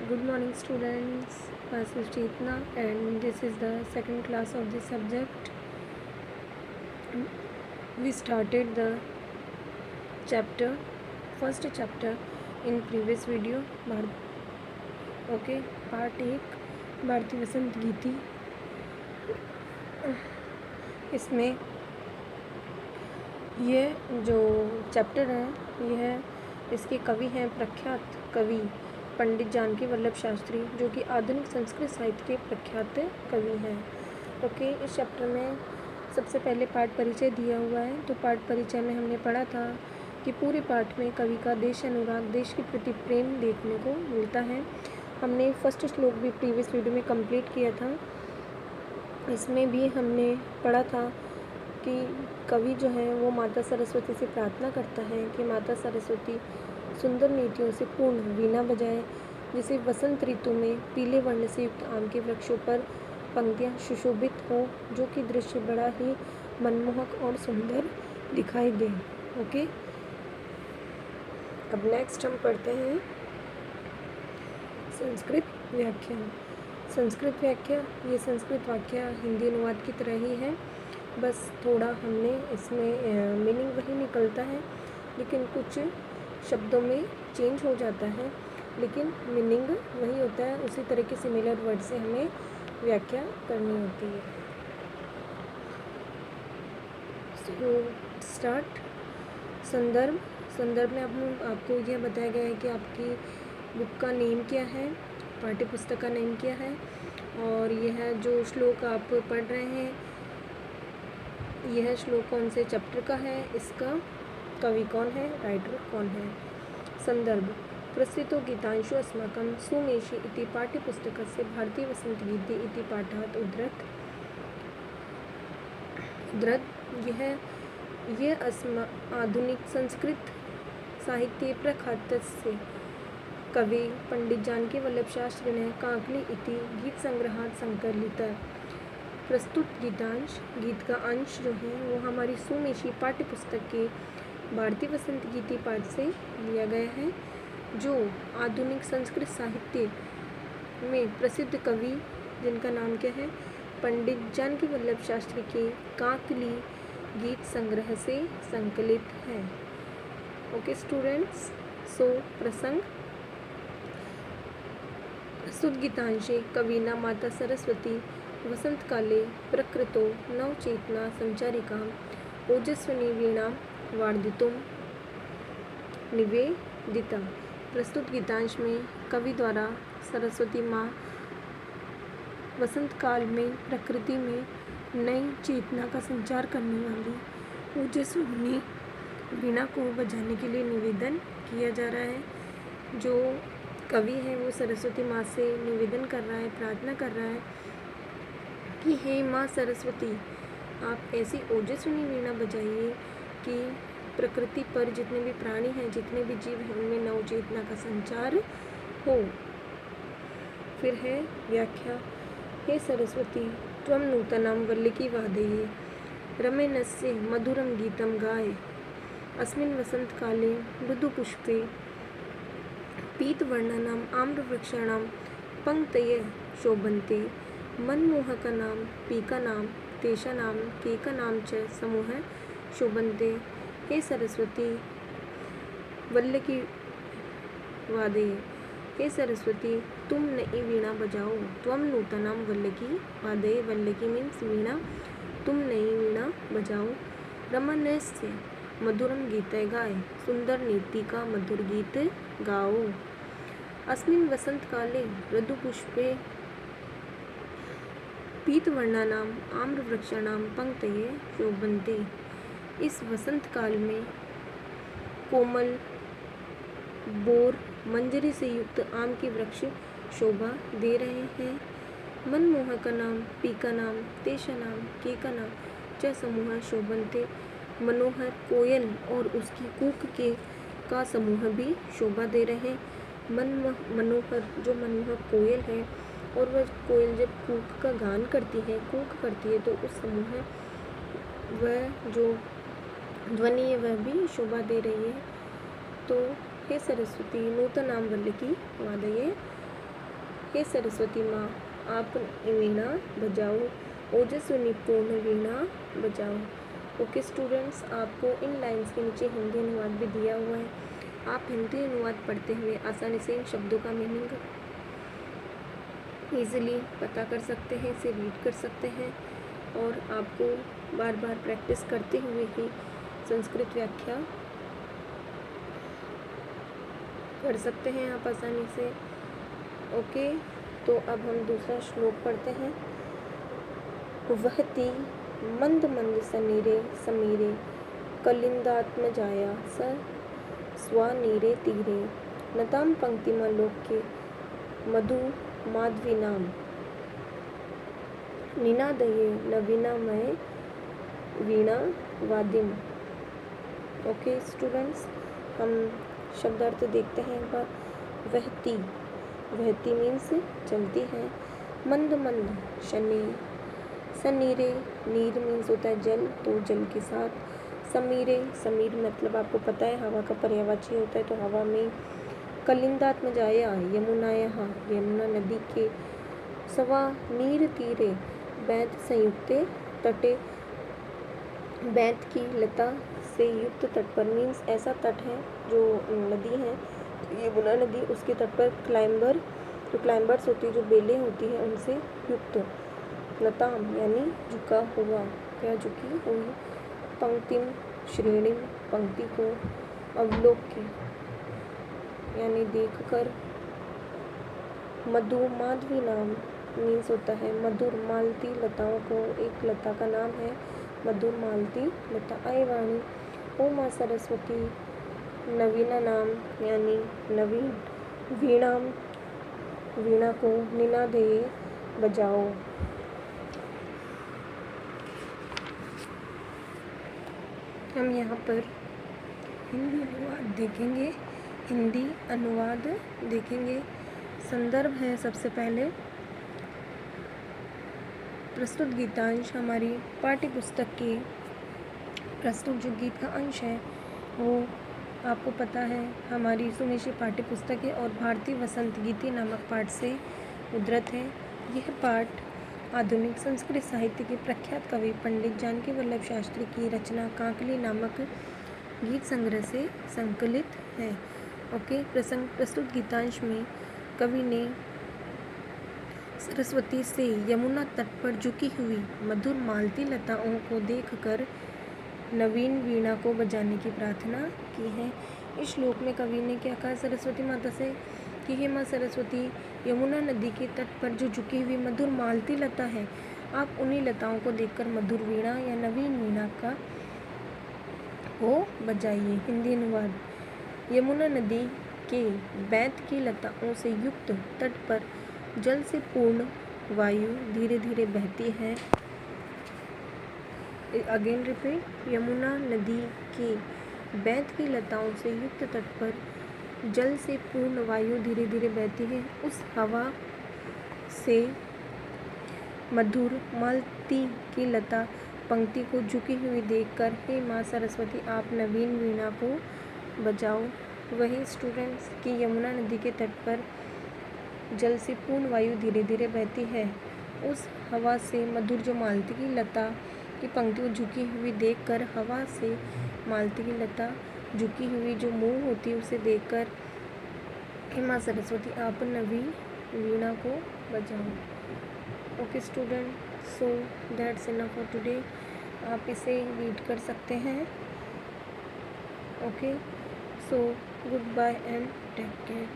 Good morning, students. Myself Chetna, and this is the second class of this subject. We started the first chapter in previous video. Okay, part 1 भारतीय वसंत गीति. इसमें ये जो chapter है यह इसके कवि हैं प्रख्यात कवि पंडित जानकी वल्लभ शास्त्री, जो कि आधुनिक संस्कृत साहित्य के प्रख्यात कवि हैं. ओके, इस चैप्टर में सबसे पहले पाठ परिचय दिया हुआ है. तो पाठ परिचय में हमने पढ़ा था कि पूरे पाठ में कवि का देश अनुराग, देश के प्रति प्रेम देखने को मिलता है. हमने फर्स्ट श्लोक भी प्रीवियस वीडियो में कंप्लीट किया था. इसमें भी हमने पढ़ा था कि कवि जो है वो माता सरस्वती से प्रार्थना करता है कि माता सरस्वती सुंदर नीतियों से पूर्ण वीणा बजाए, जिसे वसंत ऋतु में पीले वर्ण से युक्त आम के वृक्षों पर पंक्तियाँ सुशोभित हो, जो कि दृश्य बड़ा ही मनमोहक और सुंदर दिखाई दे. ओके, अब नेक्स्ट हम पढ़ते हैं संस्कृत व्याख्या. संस्कृत व्याख्या ये संस्कृत वाक्य हिंदी अनुवाद की तरह ही है, बस थोड़ा हमने इसमें मीनिंग वही निकलता है, लेकिन कुछ शब्दों में चेंज हो जाता है, लेकिन मीनिंग वही होता है. उसी तरह के सिमिलर वर्ड से हमें व्याख्या करनी होती है. So start. संदर्भ. संदर्भ में आपको यह बताया गया है कि आपकी बुक का नेम क्या है, पाठ्य पुस्तक का नेम क्या है, और यह जो श्लोक आप पढ़ रहे हैं यह श्लोक कौन से चैप्टर का है, इसका कवि कौन है, राइटर कौन है. संदर्भ. प्रस्थितो गीतांशु अस्माकं सुमेषि इति पाठ्यपुस्तकस्य भारतीय वसंत गीति इति पाठात् उद्धृत. यह आधुनिक संस्कृत साहित्ये प्रख्यातस्य कवि पंडित जानकी वल्लभ शास्त्री ने कांकली इति गीत संग्रहात् संकलित. प्रस्तुत गीतांश, गीत का अंश जो है वो हमारी सुमेषी पाठ्य पुस्तक के भारतीय वसंत गीति पाठ से लिया गया है, जो आधुनिक संस्कृत साहित्य में प्रसिद्ध कवि जिनका नाम क्या है, पंडित जानकी वल्लभ शास्त्री के कांकली गीत संग्रह से संकलित है. ओके स्टूडेंट्स, सो प्रसंग. प्रस्तुत गीतांशे कविना माता सरस्वती वसंत काले प्रकृतो नवचेतना संचारिकां ओजस्विनी वीणा वार्धितुं निवेदिता. प्रस्तुत गीतांश में कवि द्वारा सरस्वती माँ वसंत काल में प्रकृति में नई चेतना का संचार करने वाली ओजस्विनी वीणा को बजाने के लिए निवेदन किया जा रहा है. जो कवि है वो सरस्वती माँ से निवेदन कर रहा है, प्रार्थना कर रहा है कि हे माँ सरस्वती, आप ऐसी ओजस्विनी वीणा बजाइए कि प्रकृति पर जितने भी प्राणी हैं, जितने भी जीव हैं, उनमें नवचेतना का संचार हो. फिर है व्याख्या. हे सरस्वती, त्वं नूतनां वल्लिकी वादये रमेणस्य मधुरं गीतं गाय. अस्मिन् वसन्तकाले मृदुपुष्पे पीतवर्णानां आम्रवृक्षाणां पङ्क्तयः शोभन्ते. मनमोहकानां पीकानां तेषानां केकानां च समूहः शोभन्ते. हे सरस्वती, वल्लकी वादये. हे सरस्वती, तुम नई वीणा बजाओ. त्वं नूतनां वल्लकी वादये. वल्लकी मीन्स वीणा. तुम नई वीणा बजाओ. रमणस्य मधुरं गीतं गाय. सुंदर नीति का मधुर गीत गाओ. अस्मिन् वसंतकाले मृदुपुष्पे पीतवर्णानां आम्रवृक्षाणां पङ्क्तयः शोभन्ते. इस वसंत काल में कोमल बोर मंजरी से युक्त आम के वृक्ष शोभा दे रहे हैं. मनमोहकानां पीकानां तेषानां केकानां च समूह शोभन्ते. मनोहर कोयल और उसकी कूक के का समूह भी शोभा दे रहे हैं. मनोहर जो मनमोहक कोयल है, और वह कोयल जब कूक का गान करती है, कूक करती है, तो उस समूह वह जो ध्वनि है वह भी शोभा दे रही है. तो हे सरस्वती, नूतनां वल्लकी वादये. हे सरस्वती माँ आप वीणा बजाओ, ओजस्विनी पूर्ण वीणा बजाओ। ओके स्टूडेंट्स, आपको इन लाइंस के नीचे हिंदी अनुवाद भी दिया हुआ है। आप हिंदी अनुवाद पढ़ते हुए आसानी से इन शब्दों का मीनिंग ईजिली पता कर सकते हैं, इसे रीड कर सकते हैं और आपको बार बार प्रैक्टिस करते हुए ही संस्कृत व्याख्या कर सकते हैं आप आसानी से। ओके, तो अब हम दूसरा श्लोक पढ़ते हैं। वहती मंद मंद सनीरे समीरे कलिंदात्म जाया स स्वानीरे तीरे नताम पंक्तिमा लोके मधु माधवीनाम निनादये नवीनामय वीणा वादिम। ओके स्टूडेंट्स, हम शब्दार्थ देखते हैं एक बार। वहती, वहती मीन्स चलती है। मंद मंद शनि, सनीरे, नीर मीन्स होता है जल, तो जल के साथ। समीरे, समीर मतलब आपको पता है हवा का पर्यायवाची होता है, तो हवा में। कलिंदात्म जाया, यमुना, यहाँ यमुना नदी के। सवा नीर तीरे, बैंत संयुक्ते तटे, बैंत की लता से युक्त तट पर मीन्स ऐसा तट है जो नदी है यमुना नदी, उसके तट पर क्लाइंबर, जो क्लाइंबर्स होती है, जो बेलें होती हैं उनसे युक्त। लताम यानी झुका हुआ, क्या झुकी हुई। पंक्तिम श्रेणी, पंक्ति को। अवलोक्य यानी देखकर। मधु माधवी नाम मीन्स होता है मधुर मालती लताओं को, एक लता का नाम है मधुर मालती लता। आय वाणी, ओ माँ सरस्वती। नवीना नाम यानी नवीन। वीणा, वीणा को। निनादये बजाओ। हम यहाँ पर हिंदी अनुवाद देखेंगे, हिंदी अनुवाद देखेंगे। संदर्भ है सबसे पहले प्रस्तुत गीतांश, हमारी पाठ्य पुस्तक के प्रस्तुत जो गीत का अंश है वो आपको पता है हमारी सुनिश्चय पाठ्य पुस्तक है और भारतीय वसंत गीति नामक पाठ से उद्धृत है। यह पाठ आधुनिक संस्कृत साहित्य के प्रख्यात कवि पंडित जानकी वल्लभ शास्त्री की रचना काकली नामक गीत संग्रह से संकलित है। ओके, प्रस्तुत गीतांश में कवि ने सरस्वती से यमुना तट पर झुकी हुई मधुर मालती लताओं को देखकर नवीन वीणा को बजाने की प्रार्थना की है। इस श्लोक में कवि ने क्या कहा सरस्वती माता से कि हे माँ सरस्वती, यमुना नदी के तट पर जो झुकी हुई मधुर मालती लता है, आप उन्हीं लताओं को देखकर मधुर वीणा या नवीन वीणा का को बजाइए। हिंदी अनुवाद। यमुना नदी के बैंत की लताओं से युक्त तट पर जल से पूर्ण वायु धीरे धीरे बहती है। Again repeat. यमुना नदी के बैंत की लताओं से युक्त तट पर जल से पूर्ण वायु धीरे धीरे बहती है। उस हवा से मधुर मालती की लता पंक्ति को झुकी हुई देखकर हे माँ सरस्वती आप नवीन वीणा को बजाओ। वही स्टूडेंट्स की यमुना नदी के तट पर जल से पूर्ण वायु धीरे धीरे बहती है। उस हवा से मधुर जो मालती की लता की पंक्ति को झुकी हुई देखकर हवा से मालती की लता झुकी हुई जो मुँह होती है उसे देखकर हे माँ सरस्वती आप नवीन वीणा को बजाओ। Okay student, so that's enough for today. आप इसे रीड कर सकते हैं। Okay, so goodbye and take care.